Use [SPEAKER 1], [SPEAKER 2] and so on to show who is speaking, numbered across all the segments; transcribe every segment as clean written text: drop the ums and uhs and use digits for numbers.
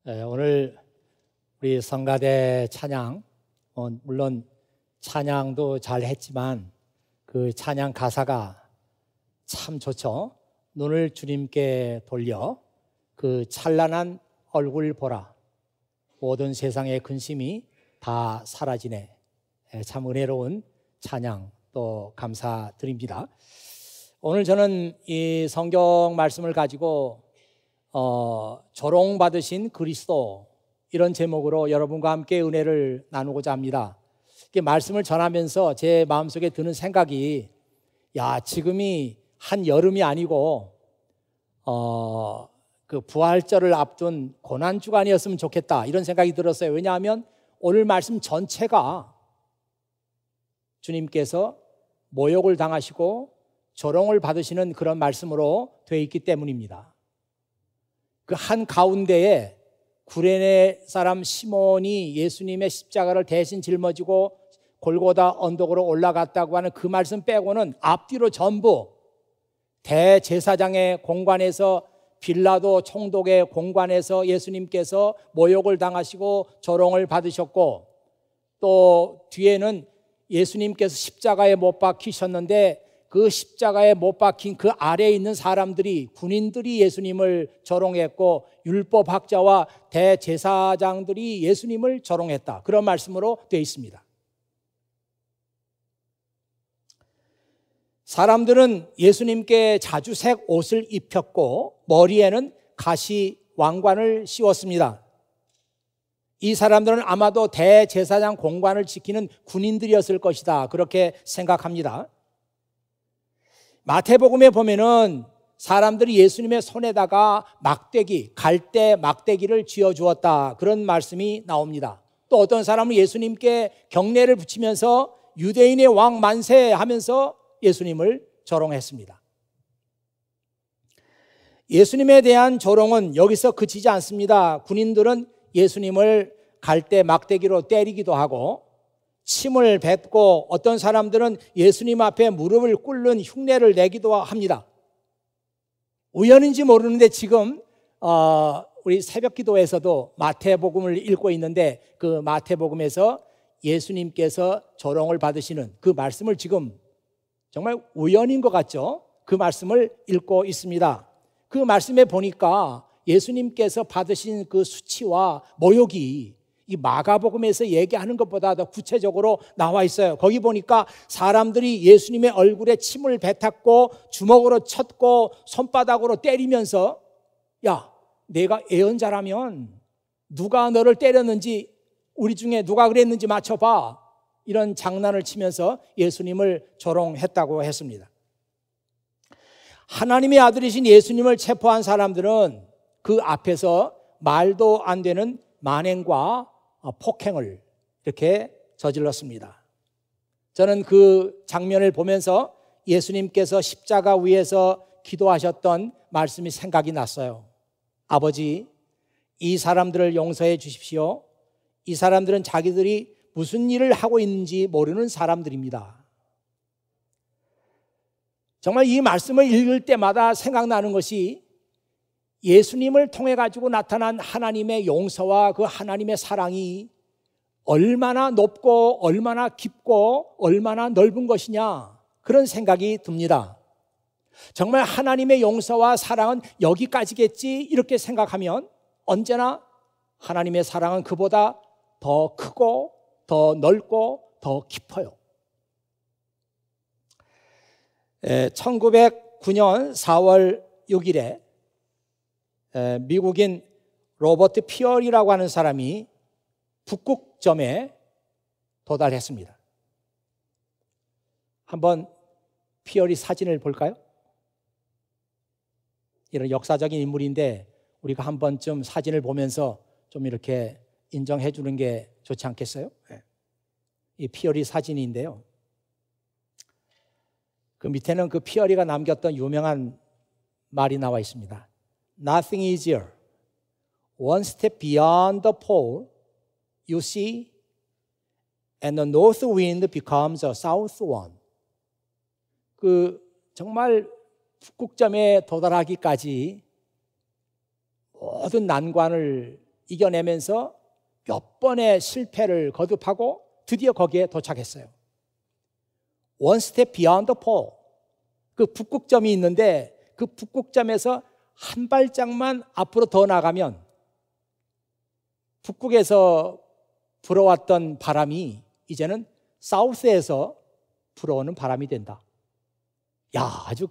[SPEAKER 1] 오늘 우리 성가대 찬양, 물론 찬양도 잘 했지만 그 찬양 가사가 참 좋죠. 눈을 주님께 돌려 그 찬란한 얼굴 보라. 모든 세상의 근심이 다 사라지네. 참 은혜로운 찬양 또 감사드립니다. 오늘 저는 이 성경 말씀을 가지고 조롱받으신 그리스도, 이런 제목으로 여러분과 함께 은혜를 나누고자 합니다. 이렇게 말씀을 전하면서 제 마음속에 드는 생각이, 지금이 한여름이 아니고 그 부활절을 앞둔 고난주간이었으면 좋겠다, 이런 생각이 들었어요. 왜냐하면 오늘 말씀 전체가 주님께서 모욕을 당하시고 조롱을 받으시는 그런 말씀으로 되어 있기 때문입니다. 그 한가운데에 구레네 사람 시몬이 예수님의 십자가를 대신 짊어지고 골고다 언덕으로 올라갔다고 하는 그 말씀 빼고는 앞뒤로 전부 대제사장의 공관에서, 빌라도 총독의 공관에서 예수님께서 모욕을 당하시고 조롱을 받으셨고, 또 뒤에는 예수님께서 십자가에 못 박히셨는데 그 십자가에 못 박힌 그 아래에 있는 사람들이, 군인들이 예수님을 조롱했고, 율법학자와 대제사장들이 예수님을 조롱했다, 그런 말씀으로 되어 있습니다. 사람들은 예수님께 자주색 옷을 입혔고 머리에는 가시 왕관을 씌웠습니다. 이 사람들은 아마도 대제사장 공관을 지키는 군인들이었을 것이다, 그렇게 생각합니다. 마태복음에 보면은 사람들이 예수님의 손에다가 막대기, 갈대 막대기를 쥐어주었다, 그런 말씀이 나옵니다. 또 어떤 사람은 예수님께 경례를 붙이면서 유대인의 왕 만세 하면서 예수님을 조롱했습니다. 예수님에 대한 조롱은 여기서 그치지 않습니다. 군인들은 예수님을 갈대 막대기로 때리기도 하고 침을 뱉고, 어떤 사람들은 예수님 앞에 무릎을 꿇는 흉내를 내기도 합니다. 우연인지 모르는데 지금 우리 새벽기도에서도 마태복음을 읽고 있는데, 그 마태복음에서 예수님께서 조롱을 받으시는 그 말씀을 지금 정말 우연인 것 같죠? 그 말씀을 읽고 있습니다. 그 말씀에 보니까 예수님께서 받으신 그 수치와 모욕이 이 마가복음에서 얘기하는 것보다 더 구체적으로 나와 있어요. 거기 보니까 사람들이 예수님의 얼굴에 침을 뱉었고 주먹으로 쳤고 손바닥으로 때리면서, 내가 예언자라면 누가 너를 때렸는지, 우리 중에 누가 그랬는지 맞춰봐, 이런 장난을 치면서 예수님을 조롱했다고 했습니다. 하나님의 아들이신 예수님을 체포한 사람들은 그 앞에서 말도 안 되는 만행과 폭행을 이렇게 저질렀습니다. 저는 그 장면을 보면서 예수님께서 십자가 위에서 기도하셨던 말씀이 생각이 났어요. 아버지, 이 사람들을 용서해 주십시오. 이 사람들은 자기들이 무슨 일을 하고 있는지 모르는 사람들입니다. 정말 이 말씀을 읽을 때마다 생각나는 것이, 예수님을 통해 가지고 나타난 하나님의 용서와 그 하나님의 사랑이 얼마나 높고 얼마나 깊고 얼마나 넓은 것이냐, 그런 생각이 듭니다. 정말 하나님의 용서와 사랑은 여기까지겠지, 이렇게 생각하면 언제나 하나님의 사랑은 그보다 더 크고 더 넓고 더 깊어요. 1909년 4월 6일에 미국인 로버트 피어리라고 하는 사람이 북극점에 도달했습니다. 한번 피어리 사진을 볼까요? 이런 역사적인 인물인데 우리가 한 번쯤 사진을 보면서 좀 이렇게 인정해 주는 게 좋지 않겠어요? 이 피어리 사진인데요, 그 밑에는 그 피어리가 남겼던 유명한 말이 나와 있습니다. Nothing easier. One step beyond the pole, you see, and the north wind becomes a south one. 그 정말 북극점에 도달하기까지 모든 난관을 이겨내면서 몇 번의 실패를 거듭하고 드디어 거기에 도착했어요. One step beyond the pole. 그 북극점이 있는데 그 북극점에서 한 발짝만 앞으로 더 나가면 북극에서 불어왔던 바람이 이제는 사우스에서 불어오는 바람이 된다. 야, 아주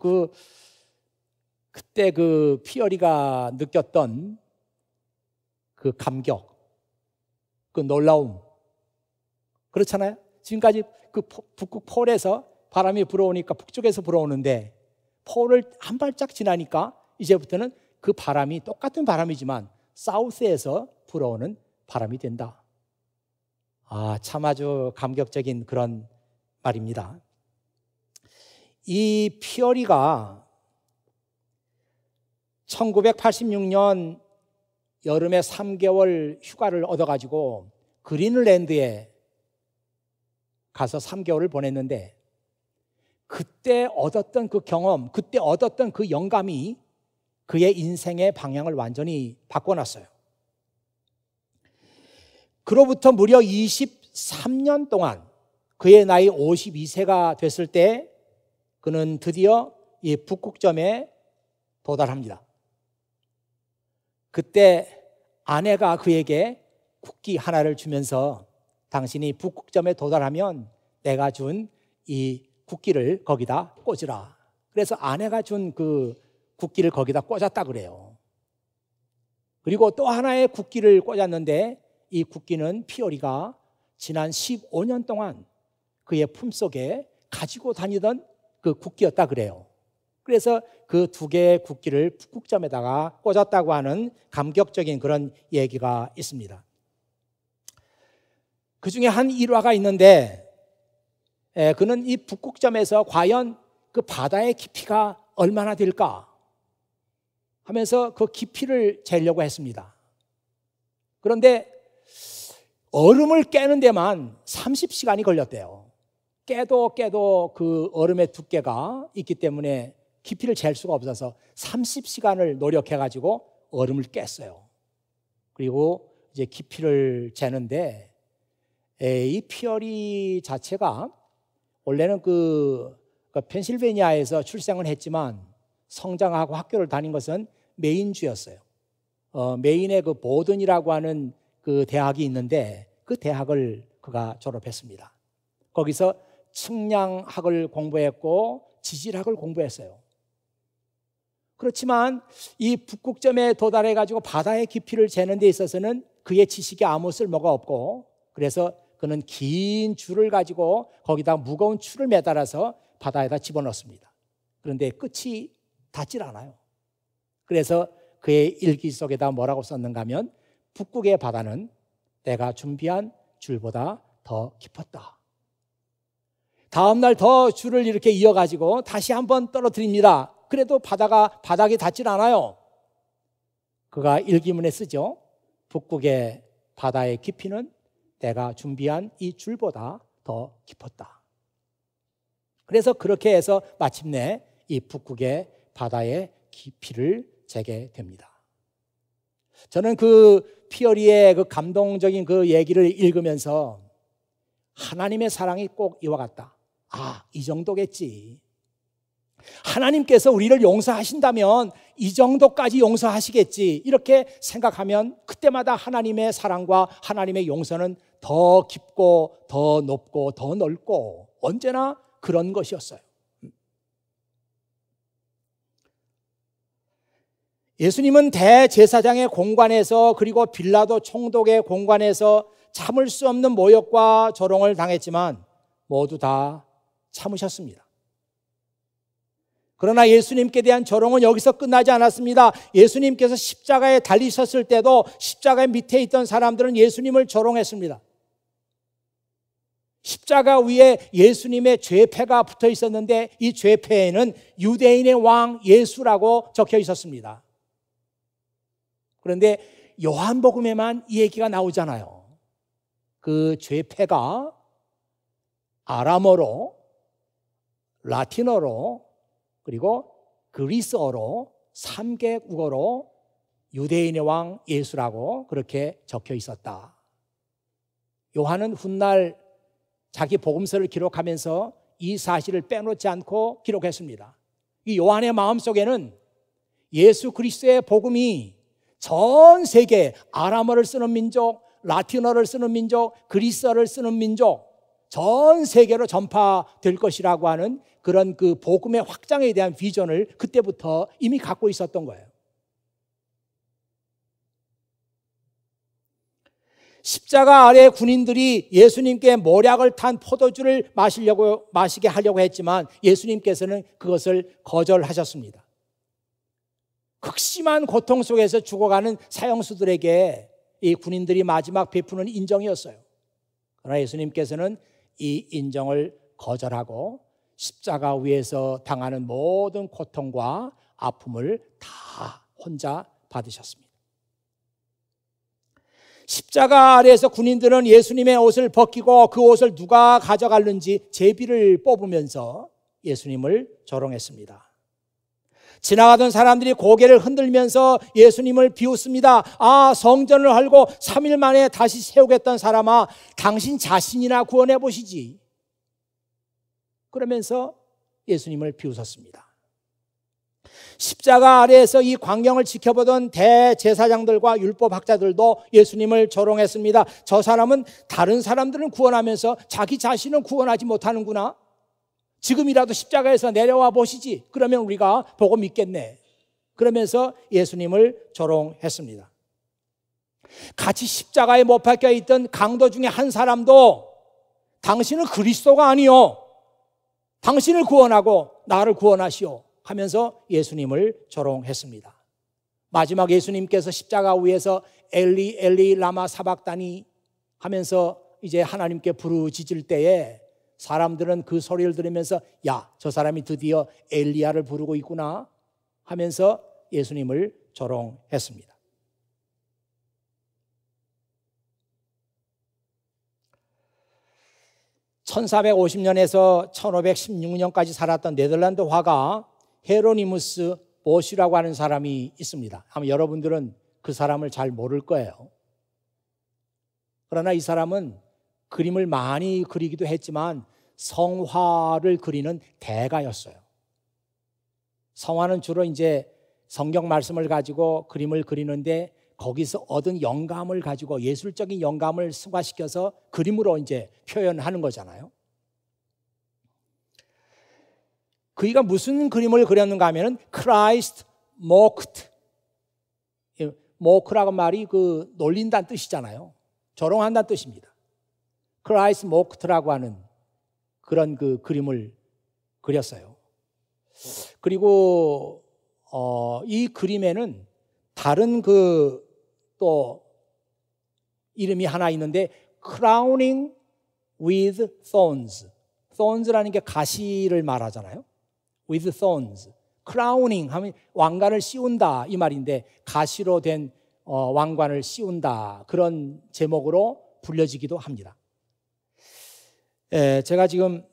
[SPEAKER 1] 그때 그 피어리가 느꼈던 그 감격, 그 놀라움, 그렇잖아요. 지금까지 그 북극 폴에서 바람이 불어오니까 북쪽에서 불어오는데 폴을 한 발짝 지나니까 이제부터는 그 바람이 똑같은 바람이지만 사우스에서 불어오는 바람이 된다. 아, 참 아주 감격적인 그런 말입니다. 이 피어리가 1986년 여름에 3개월 휴가를 얻어가지고 그린랜드에 가서 3개월을 보냈는데 그때 얻었던 그 경험, 그때 얻었던 그 영감이 그의 인생의 방향을 완전히 바꿔놨어요. 그로부터 무려 23년 동안 그의 나이 52세가 됐을 때 그는 드디어 이 북극점에 도달합니다. 그때 아내가 그에게 쿠키 하나를 주면서 당신이 북극점에 도달하면 내가 준 이 쿠키를 거기다 꽂으라. 그래서 아내가 준 그 쿠키를 거기다 꽂았다 그래요. 그리고 또 하나의 쿠키를 꽂았는데 이 쿠키는 피어리가 지난 15년 동안 그의 품속에 가지고 다니던 그 쿠키였다 그래요. 그래서 그 두 개의 쿠키를 북극점에다가 꽂았다고 하는 감격적인 그런 얘기가 있습니다. 그 중에 한 일화가 있는데 그는 이 북극점에서 과연 그 바다의 깊이가 얼마나 될까 하면서 그 깊이를 재려고 했습니다. 그런데 얼음을 깨는 데만 30시간이 걸렸대요. 깨도 그 얼음의 두께가 있기 때문에 깊이를 잴 수가 없어서 30시간을 노력해가지고 얼음을 깼어요. 그리고 이제 깊이를 재는데 이 피어리 자체가 원래는 그 펜실베니아에서 출생을 했지만 성장하고 학교를 다닌 것은 메인주였어요. 메인의 그 보든이라고 하는 그 대학이 있는데 그 대학을 그가 졸업했습니다. 거기서 측량학을 공부했고 지질학을 공부했어요. 그렇지만 이 북극점에 도달해가지고 바다의 깊이를 재는 데 있어서는 그의 지식이 아무 쓸모가 없고 그래서 그는 긴 줄을 가지고 거기다 무거운 줄을 매달아서 바다에다 집어넣습니다. 그런데 끝이 닿질 않아요. 그래서 그의 일기 속에다 뭐라고 썼는가 하면 북극의 바다는 내가 준비한 줄보다 더 깊었다. 다음 날 더 줄을 이렇게 이어가지고 다시 한번 떨어뜨립니다. 그래도 바닥이 닿질 않아요. 그가 일기문에 쓰죠. 북극의 바다의 깊이는 내가 준비한 이 줄보다 더 깊었다. 그래서 그렇게 해서 마침내 이 북극의 바다의 깊이를 재게 됩니다. 저는 그 피어리의 그 감동적인 그 얘기를 읽으면서 하나님의 사랑이 꼭 이와 같다. 아, 이 정도겠지. 하나님께서 우리를 용서하신다면 이 정도까지 용서하시겠지. 이렇게 생각하면 그때마다 하나님의 사랑과 하나님의 용서는 더 깊고 더 높고 더 넓고 언제나 그런 것이었어요. 예수님은 대제사장의 공관에서 그리고 빌라도 총독의 공관에서 참을 수 없는 모욕과 조롱을 당했지만 모두 다 참으셨습니다. 그러나 예수님께 대한 조롱은 여기서 끝나지 않았습니다. 예수님께서 십자가에 달리셨을 때도 십자가 밑에 있던 사람들은 예수님을 조롱했습니다. 십자가 위에 예수님의 죄패가 붙어 있었는데 이 죄패에는 유대인의 왕 예수라고 적혀 있었습니다. 그런데 요한복음에만 이 얘기가 나오잖아요. 그 죄패가 아람어로, 라틴어로, 그리고 그리스어로 3개 국어로 유대인의 왕 예수라고 그렇게 적혀 있었다. 요한은 훗날 자기 복음서를 기록하면서 이 사실을 빼놓지 않고 기록했습니다. 이 요한의 마음속에는 예수 그리스도의 복음이 전 세계 아람어를 쓰는 민족, 라틴어를 쓰는 민족, 그리스어를 쓰는 민족 전 세계로 전파될 것이라고 하는 그런 그 복음의 확장에 대한 비전을 그때부터 이미 갖고 있었던 거예요. 십자가 아래 군인들이 예수님께 모략을 탄 포도주를 마시게 하려고 했지만 예수님께서는 그것을 거절하셨습니다. 극심한 고통 속에서 죽어가는 사형수들에게 이 군인들이 마지막 베푸는 인정이었어요. 그러나 예수님께서는 이 인정을 거절하고 십자가 위에서 당하는 모든 고통과 아픔을 다 혼자 받으셨습니다. 십자가 아래에서 군인들은 예수님의 옷을 벗기고 그 옷을 누가 가져갈는지 제비를 뽑으면서 예수님을 조롱했습니다. 지나가던 사람들이 고개를 흔들면서 예수님을 비웃습니다. 아, 성전을 헐고 3일 만에 다시 세우겠다는 사람아, 당신 자신이나 구원해 보시지. 그러면서 예수님을 비웃었습니다. 십자가 아래에서 이 광경을 지켜보던 대제사장들과 율법학자들도 예수님을 조롱했습니다. 저 사람은 다른 사람들은 구원하면서 자기 자신은 구원하지 못하는구나. 지금이라도 십자가에서 내려와 보시지. 그러면 우리가 보고 믿겠네. 그러면서 예수님을 조롱했습니다. 같이 십자가에 못 박혀 있던 강도 중에 한 사람도 당신은 그리스도가 아니요, 당신을 구원하고 나를 구원하시오 하면서 예수님을 조롱했습니다. 마지막 예수님께서 십자가 위에서 엘리 엘리 라마 사박다니 하면서 이제 하나님께 부르짖을 때에 사람들은 그 소리를 들으면서 야, 저 사람이 드디어 엘리야를 부르고 있구나 하면서 예수님을 조롱했습니다. (1450년에서) (1516년까지) 살았던 네덜란드 화가 헤로니무스 보시라고 하는 사람이 있습니다. 아마 여러분들은 그 사람을 잘 모를 거예요. 그러나 이 사람은 그림을 많이 그리기도 했지만 성화를 그리는 대가였어요. 성화는 주로 이제 성경 말씀을 가지고 그림을 그리는데 거기서 얻은 영감을 가지고 예술적인 영감을 승화시켜서 그림으로 이제 표현하는 거잖아요. 그이가 무슨 그림을 그렸는가 하면은 Christ mocked. mock라고 말이 그 놀린다는 뜻이잖아요. 조롱한다는 뜻입니다. Christ mocked라고 하는 그런 그 그림을 그렸어요. 그리고 이 그림에는 다른 그 또 이름이 하나 있는데 crowning with thorns. thorns라는 게 가시를 말하잖아요. with thorns. crowning 하면 왕관을 씌운다 이 말인데 가시로 된 왕관을 씌운다 그런 제목으로 불려지기도 합니다. 제가 지금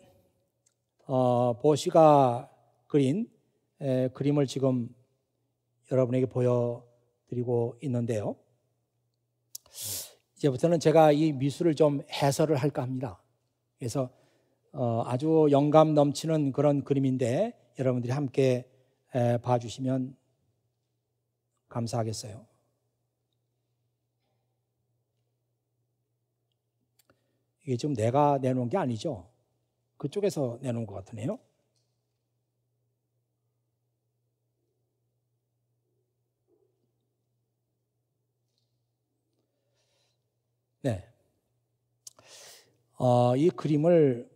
[SPEAKER 1] 보시가 그린 그림을 지금 여러분에게 보여드리고 있는데요. 이제부터는 제가 이 미술을 좀 해설을 할까 합니다. 그래서 아주 영감 넘치는 그런 그림인데 여러분들이 함께 봐주시면 감사하겠어요. 이게 지금 내가 내놓은 게 아니죠? 그쪽에서 내놓은 것 같으네요. 네. 이 그림을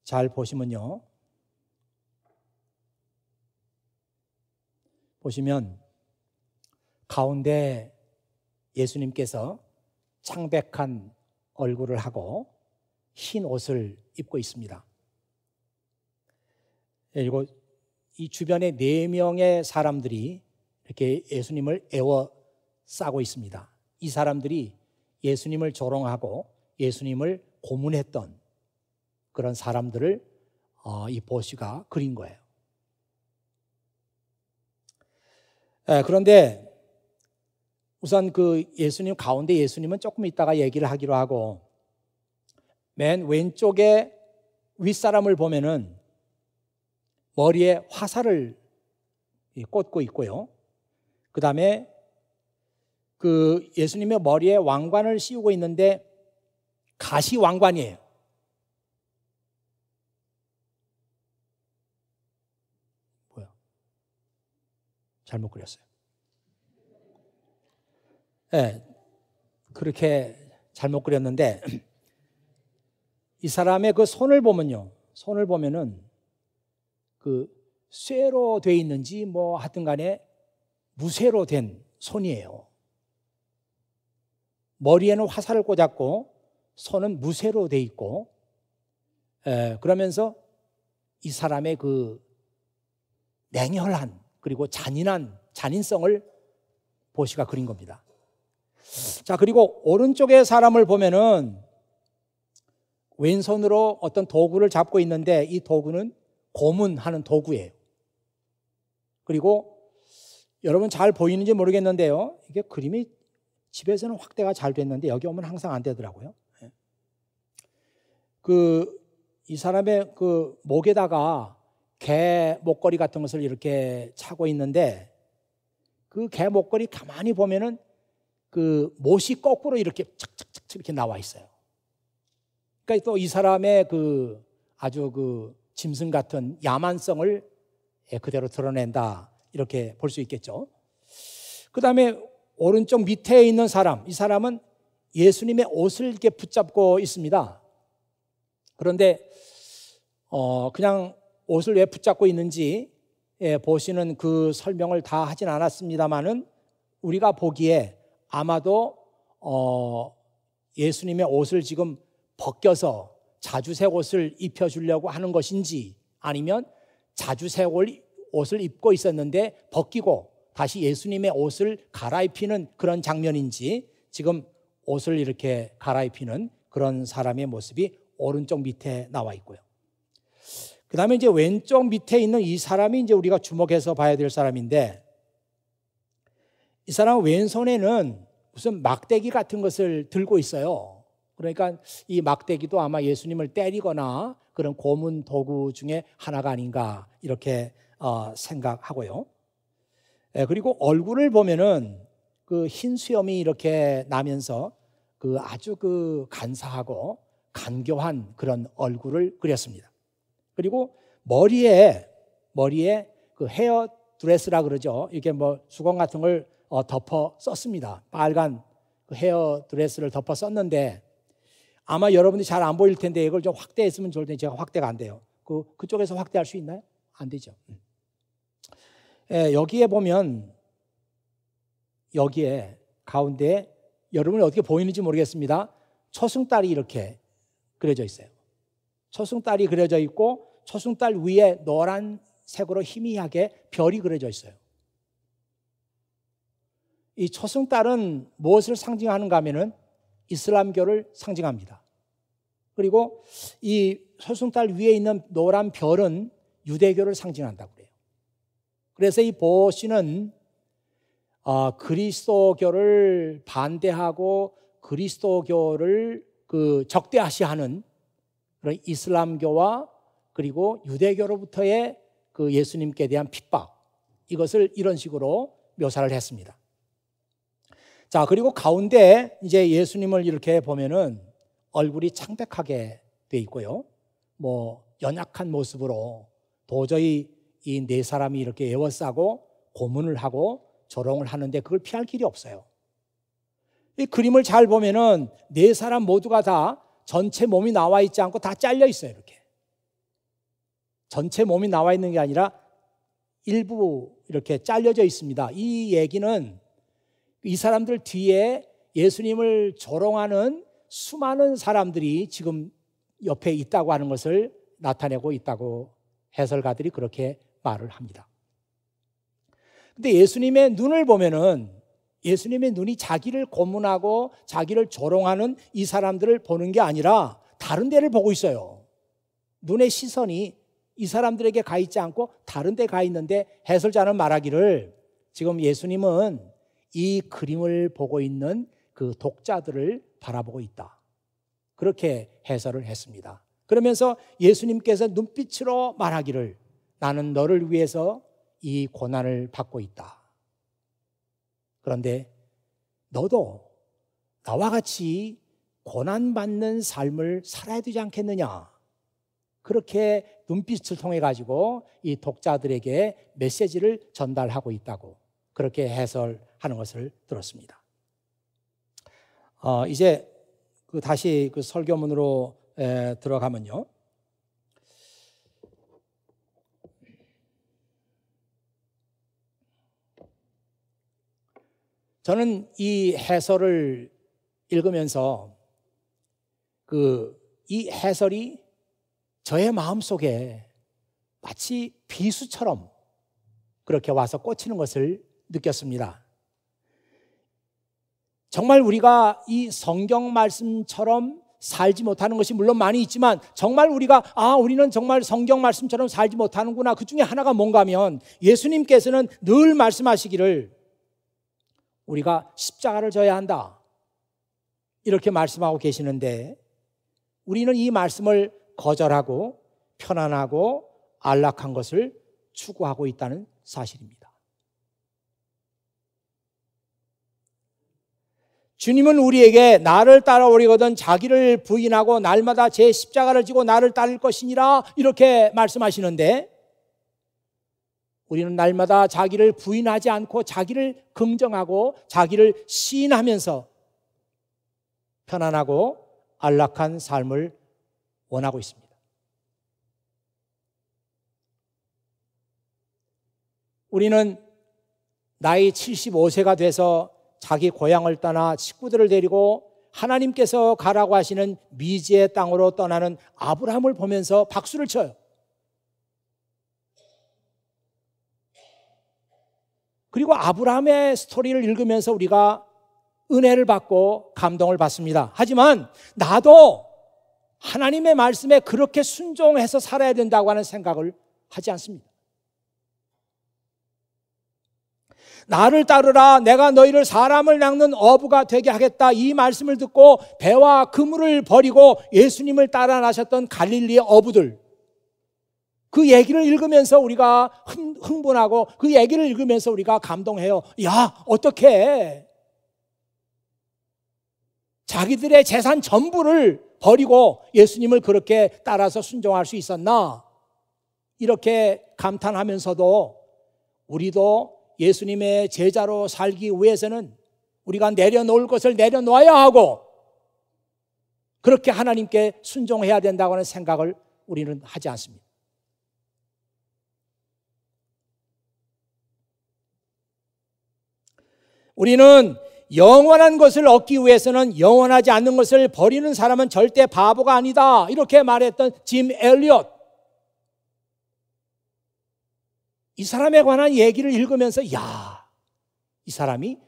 [SPEAKER 1] 잘 보시면요. 보시면 가운데 예수님께서 창백한 얼굴을 하고 흰 옷을 입고 있습니다. 그리고 이 주변에 4명의 사람들이 이렇게 예수님을 에워싸고 있습니다. 이 사람들이 예수님을 조롱하고 예수님을 고문했던 그런 사람들을 이 보시가 그린 거예요. 그런데 우선 그 예수님 가운데 예수님은 조금 있다가 얘기를 하기로 하고, 맨 왼쪽에 윗사람을 보면은 머리에 화살을 꽂고 있고요. 그 다음에 그 예수님의 머리에 왕관을 씌우고 있는데 가시 왕관이에요. 뭐야? 잘못 그렸어요. 네, 그렇게 잘못 그렸는데 이 사람의 그 손을 보면요, 손을 보면은 그 쇠로 돼 있는지 뭐 하여튼 간에 무쇠로 된 손이에요. 머리에는 화살을 꽂았고 손은 무쇠로 돼 있고, 그러면서 이 사람의 그 냉혈한 그리고 잔인한 잔인성을 보시가 그린 겁니다. 자, 그리고 오른쪽에 사람을 보면은 왼손으로 어떤 도구를 잡고 있는데 이 도구는 고문하는 도구예요. 그리고 여러분 잘 보이는지 모르겠는데요, 이게 그림이 집에서는 확대가 잘 됐는데 여기 오면 항상 안 되더라고요. 이 사람의 그 목에다가 개 목걸이 같은 것을 이렇게 차고 있는데 그 개 목걸이 가만히 보면은 그 못이 거꾸로 이렇게 착착착 이렇게 나와 있어요. 그러니까 또 이 사람의 그 아주 그 짐승 같은 야만성을 그대로 드러낸다, 이렇게 볼 수 있겠죠. 그 다음에 오른쪽 밑에 있는 사람, 이 사람은 예수님의 옷을 이렇게 붙잡고 있습니다. 그런데 그냥 옷을 왜 붙잡고 있는지 보시는 그 설명을 다 하진 않았습니다만은 우리가 보기에 아마도 예수님의 옷을 지금 벗겨서 자주색 옷을 입혀주려고 하는 것인지, 아니면 자주색 옷을 입고 있었는데 벗기고 다시 예수님의 옷을 갈아입히는 그런 장면인지, 지금 옷을 이렇게 갈아입히는 그런 사람의 모습이 오른쪽 밑에 나와 있고요. 그 다음에 이제 왼쪽 밑에 있는 이 사람이 이제 우리가 주목해서 봐야 될 사람인데, 이 사람은 왼손에는 무슨 막대기 같은 것을 들고 있어요. 그러니까 이 막대기도 아마 예수님을 때리거나 그런 고문 도구 중에 하나가 아닌가, 이렇게 생각하고요. 그리고 얼굴을 보면은 그 흰 수염이 이렇게 나면서 그 아주 그 간사하고 간교한 그런 얼굴을 그렸습니다. 그리고 머리에 그 헤어 드레스라 그러죠. 이렇게 뭐 수건 같은 걸 덮어 썼습니다. 빨간 그 헤어 드레스를 덮어 썼는데 아마 여러분들이 잘 안 보일 텐데 이걸 좀 확대했으면 좋을 텐데 제가 확대가 안 돼요. 그쪽에서 확대할 수 있나요? 안 되죠. 여기에 보면 여기에 가운데 여러분이 어떻게 보이는지 모르겠습니다. 초승달이 이렇게 그려져 있어요. 초승달이 그려져 있고 초승달 위에 노란색으로 희미하게 별이 그려져 있어요. 이 초승달은 무엇을 상징하는가 하면은 이슬람교를 상징합니다. 그리고 이 초승달 위에 있는 노란 별은 유대교를 상징한다고 그래요. 그래서 이 보시는 그리스도교를 반대하고 그리스도교를 그 적대시하는 그런 이슬람교와 그리고 유대교로부터의 그 예수님께 대한 핍박, 이것을 이런 식으로 묘사를 했습니다. 자, 그리고 가운데 이제 예수님을 이렇게 보면은 얼굴이 창백하게 돼 있고요. 뭐 연약한 모습으로 도저히 이 네 사람이 이렇게 에워싸고 고문을 하고 조롱을 하는데 그걸 피할 길이 없어요. 이 그림을 잘 보면은 네 사람 모두가 다 전체 몸이 나와 있지 않고 다 잘려 있어요. 이렇게 전체 몸이 나와 있는 게 아니라 일부 이렇게 잘려져 있습니다. 이 얘기는 이 사람들 뒤에 예수님을 조롱하는 수많은 사람들이 지금 옆에 있다고 하는 것을 나타내고 있다고 해설가들이 그렇게 말을 합니다. 근데 예수님의 눈을 보면은 예수님의 눈이 자기를 고문하고 자기를 조롱하는 이 사람들을 보는 게 아니라 다른 데를 보고 있어요. 눈의 시선이 이 사람들에게 가 있지 않고 다른 데 가 있는데 해설자는 말하기를 지금 예수님은 이 그림을 보고 있는 그 독자들을 바라보고 있다. 그렇게 해설을 했습니다. 그러면서 예수님께서 눈빛으로 말하기를 나는 너를 위해서 이 고난을 받고 있다. 그런데 너도 나와 같이 고난받는 삶을 살아야 되지 않겠느냐. 그렇게 눈빛을 통해 가지고 이 독자들에게 메시지를 전달하고 있다고 그렇게 해설하는 것을 들었습니다. 이제 다시 그 설교문으로 들어가면요. 저는 이 해설을 읽으면서 이 해설이 저의 마음속에 마치 비수처럼 그렇게 와서 꽂히는 것을 느꼈습니다. 정말 우리가 이 성경 말씀처럼 살지 못하는 것이 물론 많이 있지만 정말 우리는 정말 성경 말씀처럼 살지 못하는구나. 그 중에 하나가 뭔가 하면 예수님께서는 늘 말씀하시기를 우리가 십자가를 져야 한다. 이렇게 말씀하고 계시는데 우리는 이 말씀을 거절하고 편안하고 안락한 것을 추구하고 있다는 사실입니다. 주님은 우리에게 나를 따라오려거든 자기를 부인하고 날마다 제 십자가를 지고 나를 따를 것이니라 이렇게 말씀하시는데 우리는 날마다 자기를 부인하지 않고 자기를 긍정하고 자기를 시인하면서 편안하고 안락한 삶을 원하고 있습니다. 우리는 나이 75세가 돼서 자기 고향을 떠나 식구들을 데리고 하나님께서 가라고 하시는 미지의 땅으로 떠나는 아브라함을 보면서 박수를 쳐요. 그리고 아브라함의 스토리를 읽으면서 우리가 은혜를 받고 감동을 받습니다. 하지만 나도 하나님의 말씀에 그렇게 순종해서 살아야 된다고 하는 생각을 하지 않습니다. 나를 따르라 내가 너희를 사람을 낚는 어부가 되게 하겠다 이 말씀을 듣고 배와 그물을 버리고 예수님을 따라 나셨던 갈릴리의 어부들 그 얘기를 읽으면서 우리가 흥분하고 그 얘기를 읽으면서 우리가 감동해요. 야, 어떻게 자기들의 재산 전부를 버리고 예수님을 그렇게 따라서 순종할 수 있었나? 이렇게 감탄하면서도 우리도 예수님의 제자로 살기 위해서는 우리가 내려놓을 것을 내려놓아야 하고 그렇게 하나님께 순종해야 된다고 하는 생각을 우리는 하지 않습니다. 우리는 영원한 것을 얻기 위해서는 영원하지 않는 것을 버리는 사람은 절대 바보가 아니다. 이렇게 말했던 짐 엘리엇. 이 사람에 관한 얘기를 읽으면서 이 사람이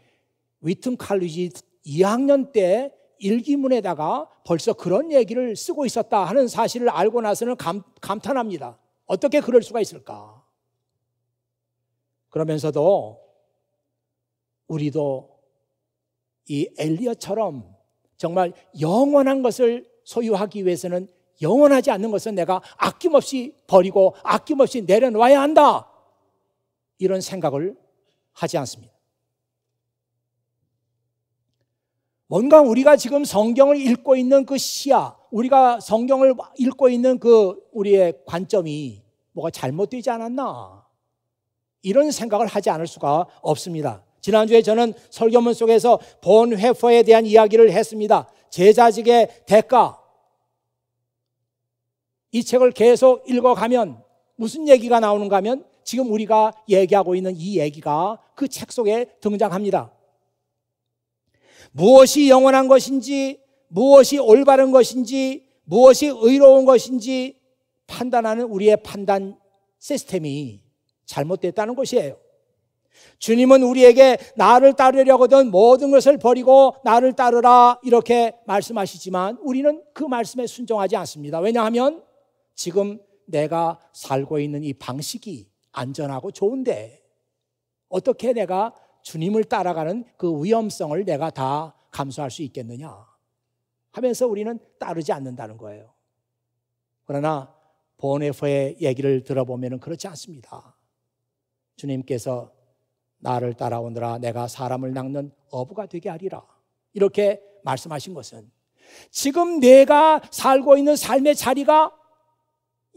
[SPEAKER 1] 위튼 칼리지 2학년 때 일기문에다가 벌써 그런 얘기를 쓰고 있었다 하는 사실을 알고 나서는 감탄합니다. 어떻게 그럴 수가 있을까? 그러면서도 우리도 이 엘리엇처럼 정말 영원한 것을 소유하기 위해서는 영원하지 않는 것은 내가 아낌없이 버리고 아낌없이 내려놓아야 한다. 이런 생각을 하지 않습니다. 뭔가 우리가 지금 성경을 읽고 있는 그 시야, 우리가 성경을 읽고 있는 그 우리의 관점이 뭐가 잘못되지 않았나? 이런 생각을 하지 않을 수가 없습니다. 지난주에 저는 설교문 속에서 본회퍼에 대한 이야기를 했습니다. 제자직의 대가. 이 책을 계속 읽어가면 무슨 얘기가 나오는가 하면 지금 우리가 얘기하고 있는 이 얘기가 그 책 속에 등장합니다. 무엇이 영원한 것인지, 무엇이 올바른 것인지, 무엇이 의로운 것인지 판단하는 우리의 판단 시스템이 잘못됐다는 것이에요. 주님은 우리에게 나를 따르려거든 모든 것을 버리고 나를 따르라 이렇게 말씀하시지만 우리는 그 말씀에 순종하지 않습니다. 왜냐하면 지금 내가 살고 있는 이 방식이 안전하고 좋은데 어떻게 내가 주님을 따라가는 그 위험성을 내가 다 감수할 수 있겠느냐 하면서 우리는 따르지 않는다는 거예요. 그러나 보네포의 얘기를 들어보면 그렇지 않습니다. 주님께서 나를 따라오느라 내가 사람을 낚는 어부가 되게 하리라 이렇게 말씀하신 것은 지금 내가 살고 있는 삶의 자리가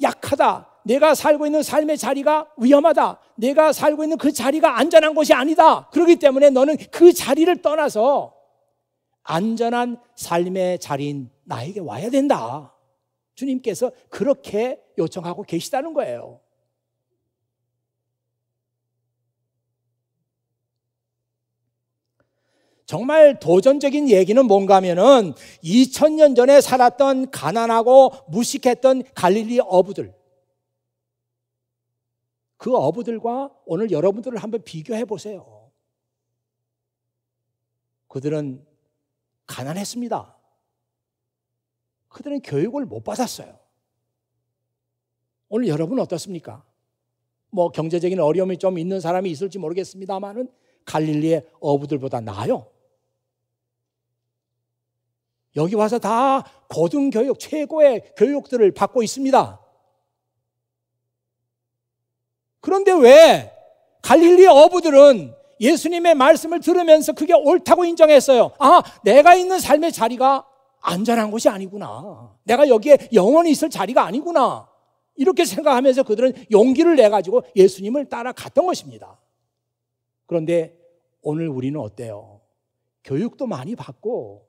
[SPEAKER 1] 약하다, 내가 살고 있는 삶의 자리가 위험하다, 내가 살고 있는 그 자리가 안전한 곳이 아니다. 그렇기 때문에 너는 그 자리를 떠나서 안전한 삶의 자리인 나에게 와야 된다. 주님께서 그렇게 요청하고 계시다는 거예요. 정말 도전적인 얘기는 뭔가 하면은 2000년 전에 살았던 가난하고 무식했던 갈릴리 어부들, 그 어부들과 오늘 여러분들을 한번 비교해 보세요. 그들은 가난했습니다. 그들은 교육을 못 받았어요. 오늘 여러분 어떻습니까? 뭐 경제적인 어려움이 좀 있는 사람이 있을지 모르겠습니다만은 갈릴리의 어부들보다 나아요. 여기 와서 다 고등교육, 최고의 교육들을 받고 있습니다. 그런데 왜 갈릴리 어부들은 예수님의 말씀을 들으면서 그게 옳다고 인정했어요? 아, 내가 있는 삶의 자리가 안전한 곳이 아니구나. 내가 여기에 영원히 있을 자리가 아니구나. 이렇게 생각하면서 그들은 용기를 내가지고 예수님을 따라갔던 것입니다. 그런데 오늘 우리는 어때요? 교육도 많이 받고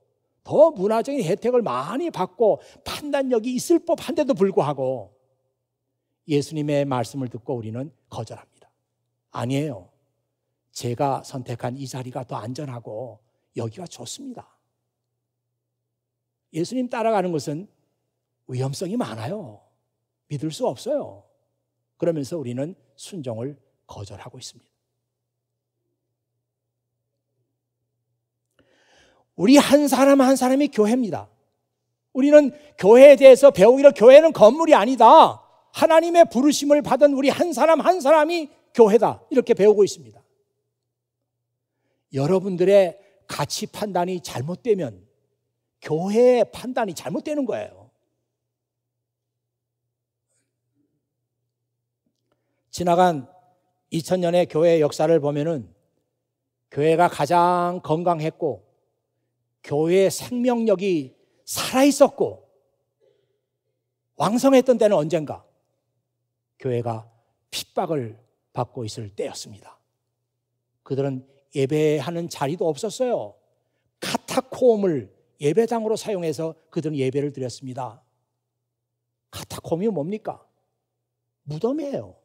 [SPEAKER 1] 더 문화적인 혜택을 많이 받고 판단력이 있을 법한데도 불구하고 예수님의 말씀을 듣고 우리는 거절합니다. 아니에요. 제가 선택한 이 자리가 더 안전하고 여기가 좋습니다. 예수님 따라가는 것은 위험성이 많아요. 믿을 수 없어요. 그러면서 우리는 순종을 거절하고 있습니다. 우리 한 사람 한 사람이 교회입니다. 우리는 교회에 대해서 배우기로 교회는 건물이 아니다. 하나님의 부르심을 받은 우리 한 사람 한 사람이 교회다. 이렇게 배우고 있습니다. 여러분들의 가치 판단이 잘못되면 교회의 판단이 잘못되는 거예요. 지나간 2000년의 교회의 역사를 보면은 교회가 가장 건강했고 교회의 생명력이 살아있었고 왕성했던 때는 언젠가? 교회가 핍박을 받고 있을 때였습니다. 그들은 예배하는 자리도 없었어요. 카타콤을 예배당으로 사용해서 그들은 예배를 드렸습니다. 카타콤이 뭡니까? 무덤이에요.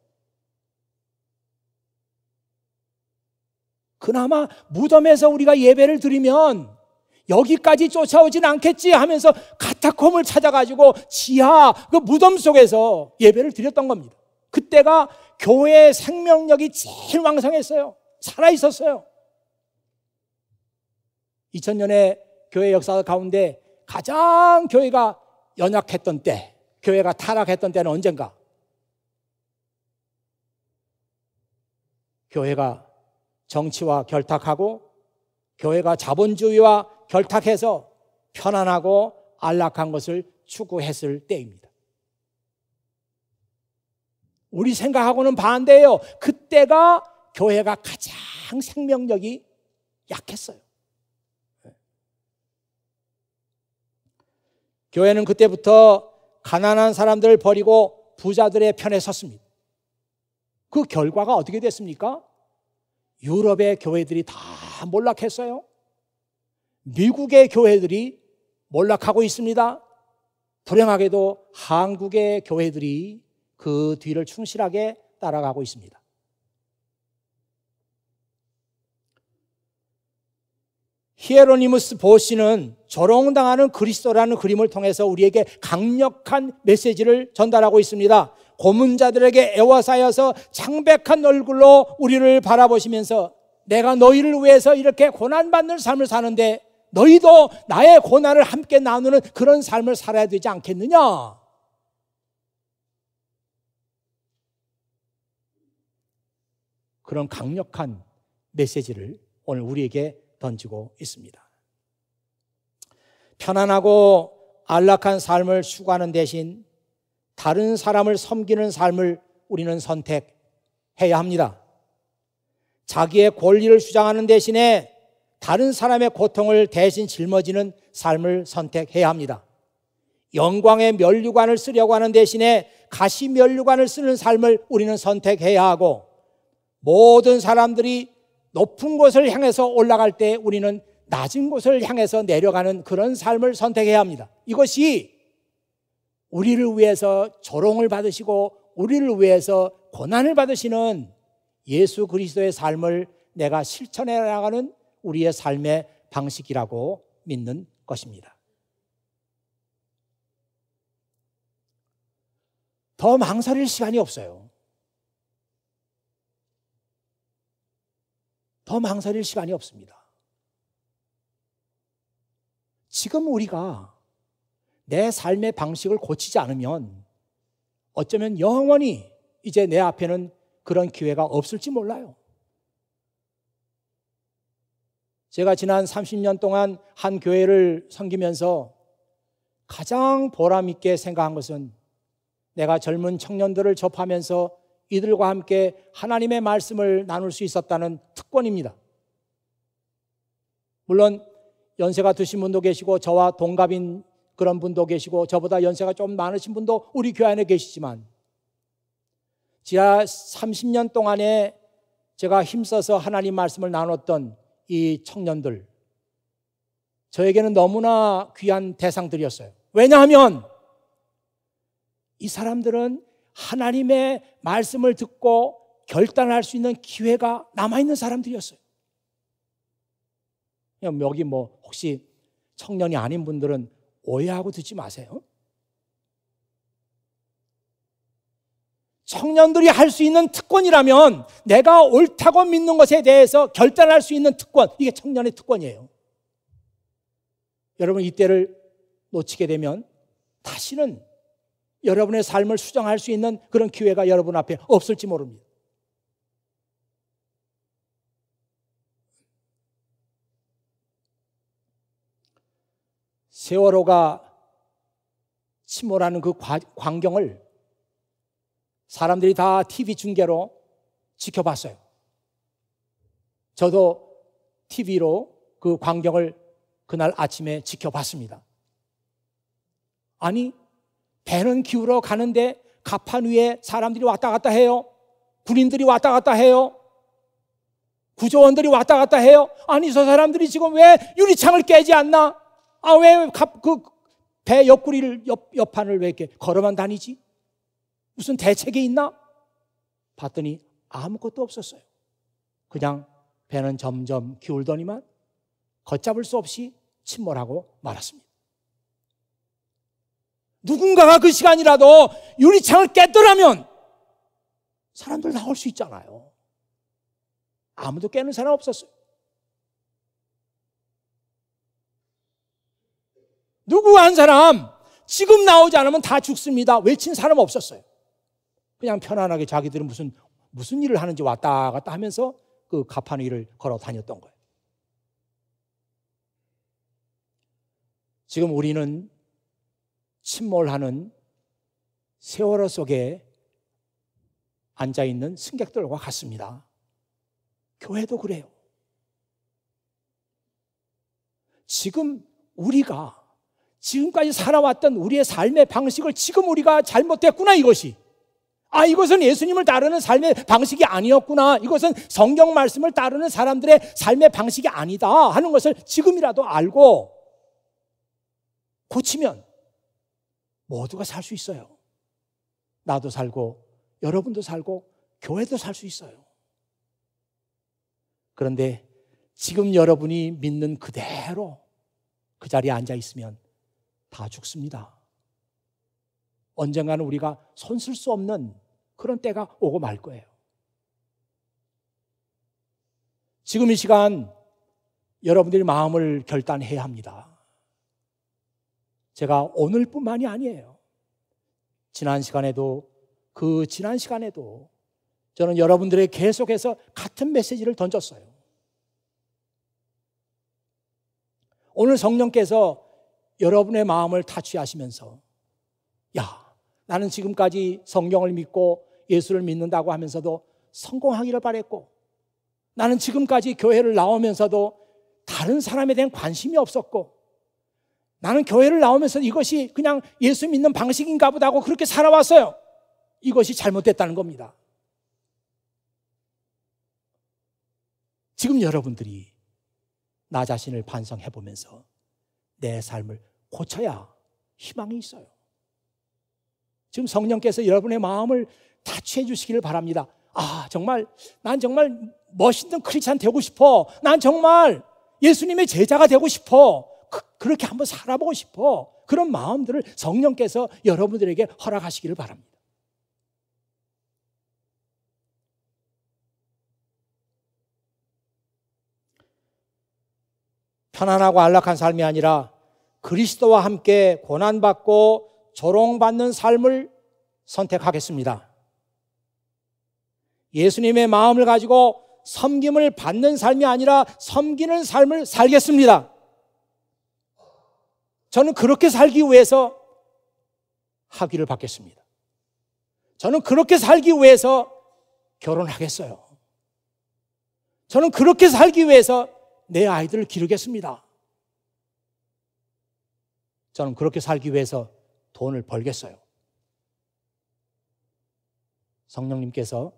[SPEAKER 1] 그나마 무덤에서 우리가 예배를 드리면 여기까지 쫓아오진 않겠지 하면서 카타콤을 찾아가지고 지하 그 무덤 속에서 예배를 드렸던 겁니다. 그때가 교회의 생명력이 제일 왕성했어요. 살아있었어요. 2000년의 교회 역사 가운데 가장 교회가 연약했던 때, 교회가 타락했던 때는 언젠가? 교회가 정치와 결탁하고 교회가 자본주의와 결탁해서 편안하고 안락한 것을 추구했을 때입니다. 우리 생각하고는 반대예요. 그때가 교회가 가장 생명력이 약했어요. 교회는 그때부터 가난한 사람들을 버리고 부자들의 편에 섰습니다. 그 결과가 어떻게 됐습니까? 유럽의 교회들이 다 몰락했어요. 미국의 교회들이 몰락하고 있습니다. 불행하게도 한국의 교회들이 그 뒤를 충실하게 따라가고 있습니다. 히에로니무스 보시는 조롱당하는 그리스도라는 그림을 통해서 우리에게 강력한 메시지를 전달하고 있습니다. 고문자들에게 애워싸여서 창백한 얼굴로 우리를 바라보시면서 내가 너희를 위해서 이렇게 고난받는 삶을 사는데 너희도 나의 고난을 함께 나누는 그런 삶을 살아야 되지 않겠느냐? 그런 강력한 메시지를 오늘 우리에게 던지고 있습니다. 편안하고 안락한 삶을 추구하는 대신 다른 사람을 섬기는 삶을 우리는 선택해야 합니다. 자기의 권리를 주장하는 대신에 다른 사람의 고통을 대신 짊어지는 삶을 선택해야 합니다. 영광의 면류관을 쓰려고 하는 대신에 가시 면류관을 쓰는 삶을 우리는 선택해야 하고, 모든 사람들이 높은 곳을 향해서 올라갈 때 우리는 낮은 곳을 향해서 내려가는 그런 삶을 선택해야 합니다. 이것이 우리를 위해서 조롱을 받으시고 우리를 위해서 고난을 받으시는 예수 그리스도의 삶을 내가 실천해 나가는 우리의 삶의 방식이라고 믿는 것입니다. 더 망설일 시간이 없어요. 더 망설일 시간이 없습니다. 지금 우리가 내 삶의 방식을 고치지 않으면 어쩌면 영원히 이제 내 앞에는 그런 기회가 없을지 몰라요. 제가 지난 30년 동안 한 교회를 섬기면서 가장 보람 있게 생각한 것은 내가 젊은 청년들을 접하면서 이들과 함께 하나님의 말씀을 나눌 수 있었다는 특권입니다. 물론 연세가 드신 분도 계시고 저와 동갑인 그런 분도 계시고 저보다 연세가 좀 많으신 분도 우리 교회 안에 계시지만, 지난 30년 동안에 제가 힘써서 하나님 말씀을 나눴던 이 청년들, 저에게는 너무나 귀한 대상들이었어요. 왜냐하면 이 사람들은 하나님의 말씀을 듣고 결단할 수 있는 기회가 남아있는 사람들이었어요. 여기 혹시 청년이 아닌 분들은 오해하고 듣지 마세요. 청년들이 할 수 있는 특권이라면 내가 옳다고 믿는 것에 대해서 결단할 수 있는 특권, 이게 청년의 특권이에요. 여러분, 이때를 놓치게 되면 다시는 여러분의 삶을 수정할 수 있는 그런 기회가 여러분 앞에 없을지 모릅니다. 세월호가 침몰하는 그 광경을 사람들이 다 TV 중계로 지켜봤어요. 저도 TV로 그 광경을 그날 아침에 지켜봤습니다. 아니, 배는 기울어 가는데 갑판 위에 사람들이 왔다 갔다 해요. 군인들이 왔다 갔다 해요. 구조원들이 왔다 갔다 해요. 아니, 저 사람들이 지금 왜 유리창을 깨지 않나? 왜 배 옆구리를, 옆판을 왜 이렇게 걸어만 다니지? 무슨 대책이 있나? 봤더니 아무것도 없었어요. 그냥 배는 점점 기울더니만 걷잡을 수 없이 침몰하고 말았습니다. 누군가가 그 시간이라도 유리창을 깼더라면 사람들 나올 수 있잖아요. 아무도 깨는 사람 없었어요. 누구 한 사람 지금 나오지 않으면 다 죽습니다 외친 사람 없었어요. 그냥 편안하게 자기들은 무슨 일을 하는지 왔다 갔다 하면서 그 갑판 위를 걸어 다녔던 거예요. 지금 우리는 침몰하는 세월호 속에 앉아있는 승객들과 같습니다. 교회도 그래요. 지금 우리가 지금까지 살아왔던 우리의 삶의 방식을 지금 우리가 잘못했구나, 이것이. 이것은 예수님을 따르는 삶의 방식이 아니었구나, 이것은 성경 말씀을 따르는 사람들의 삶의 방식이 아니다 하는 것을 지금이라도 알고 고치면 모두가 살 수 있어요. 나도 살고 여러분도 살고 교회도 살 수 있어요. 그런데 지금 여러분이 믿는 그대로 그 자리에 앉아 있으면 다 죽습니다. 언젠가는 우리가 손 쓸 수 없는 그런 때가 오고 말 거예요. 지금 이 시간 여러분들이 마음을 결단해야 합니다. 제가 오늘뿐만이 아니에요. 지난 시간에도 저는 여러분들에게 계속해서 같은 메시지를 던졌어요. 오늘 성령께서 여러분의 마음을 타취하시면서 야, 나는 지금까지 성경을 믿고 예수를 믿는다고 하면서도 성공하기를 바랬고, 나는 지금까지 교회를 나오면서도 다른 사람에 대한 관심이 없었고, 나는 교회를 나오면서 이것이 그냥 예수 믿는 방식인가 보다 하고 그렇게 살아왔어요. 이것이 잘못됐다는 겁니다. 지금 여러분들이 나 자신을 반성해 보면서 내 삶을 고쳐야 희망이 있어요. 지금 성령께서 여러분의 마음을 타치해 주시기를 바랍니다. 아, 정말 난 정말 멋있는 크리스찬 되고 싶어. 난 정말 예수님의 제자가 되고 싶어. 그렇게 한번 살아보고 싶어. 그런 마음들을 성령께서 여러분들에게 허락하시기를 바랍니다. 편안하고 안락한 삶이 아니라 그리스도와 함께 고난받고 조롱받는 삶을 선택하겠습니다. 예수님의 마음을 가지고 섬김을 받는 삶이 아니라 섬기는 삶을 살겠습니다. 저는 그렇게 살기 위해서 학위를 받겠습니다. 저는 그렇게 살기 위해서 결혼하겠어요. 저는 그렇게 살기 위해서 내 아이들을 기르겠습니다. 저는 그렇게 살기 위해서 돈을 벌겠어요. 성령님께서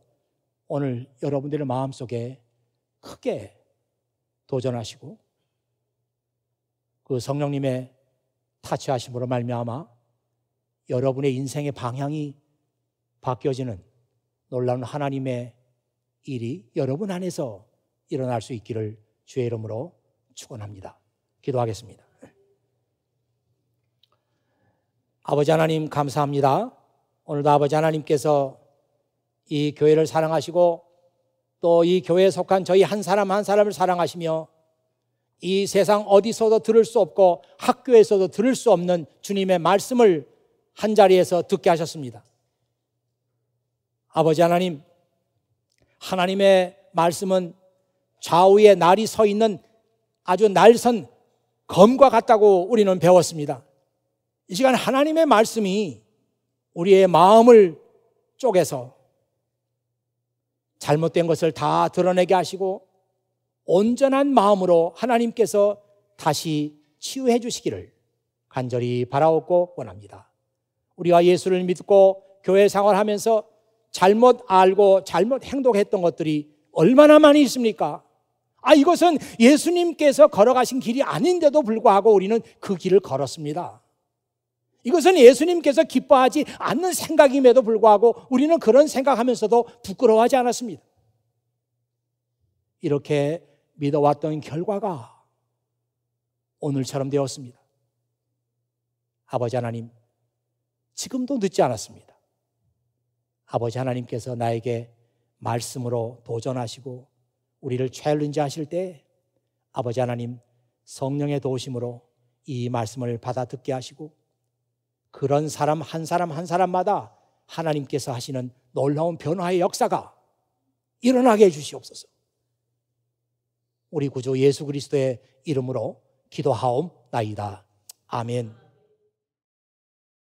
[SPEAKER 1] 오늘 여러분들의 마음속에 크게 도전하시고 그 성령님의 타치하심으로 말미암아 여러분의 인생의 방향이 바뀌어지는 놀라운 하나님의 일이 여러분 안에서 일어날 수 있기를 주의 이름으로 축원합니다. 기도하겠습니다. 아버지 하나님 감사합니다. 오늘도 아버지 하나님께서 이 교회를 사랑하시고 또 이 교회에 속한 저희 한 사람 한 사람을 사랑하시며 이 세상 어디서도 들을 수 없고 학교에서도 들을 수 없는 주님의 말씀을 한자리에서 듣게 하셨습니다. 아버지 하나님, 하나님의 말씀은 좌우에 날이 서 있는 아주 날선 검과 같다고 우리는 배웠습니다. 이 시간 하나님의 말씀이 우리의 마음을 쪼개서 잘못된 것을 다 드러내게 하시고 온전한 마음으로 하나님께서 다시 치유해 주시기를 간절히 바라옵고 원합니다. 우리가 예수를 믿고 교회 생활하면서 잘못 알고 잘못 행동했던 것들이 얼마나 많이 있습니까? 이것은 예수님께서 걸어가신 길이 아닌데도 불구하고 우리는 그 길을 걸었습니다. 이것은 예수님께서 기뻐하지 않는 생각임에도 불구하고 우리는 그런 생각하면서도 부끄러워하지 않았습니다. 이렇게 믿어왔던 결과가 오늘처럼 되었습니다. 아버지 하나님, 지금도 늦지 않았습니다. 아버지 하나님께서 나에게 말씀으로 도전하시고 우리를 챌린지 하실 때 아버지 하나님 성령의 도우심으로 이 말씀을 받아 듣게 하시고 그런 사람 한 사람마다 하나님께서 하시는 놀라운 변화의 역사가 일어나게 해주시옵소서. 우리 구주 예수 그리스도의 이름으로 기도하옵나이다. 아멘.